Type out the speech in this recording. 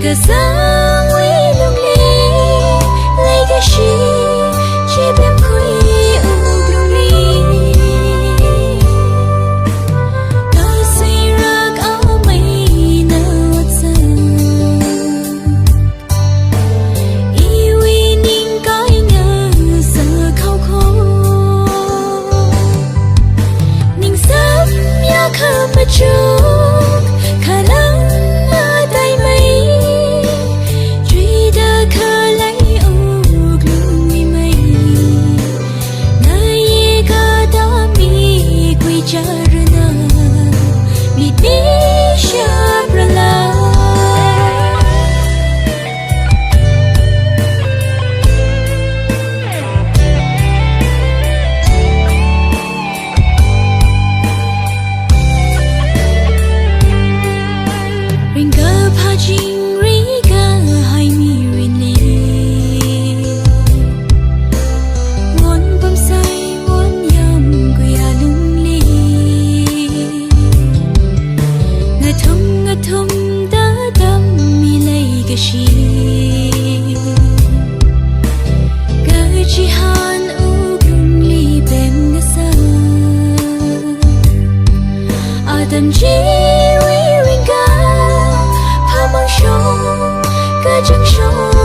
个sang quý lung li lấy cái gì chỉ biết quý lung li ta say ra áo mây nào chân iwi ning cái ngờ giờ khâu khô ning sắp ya khăm mà chúc khả năng Tâm trí quý ring cao, phá mang sông, cơ chẳng sông.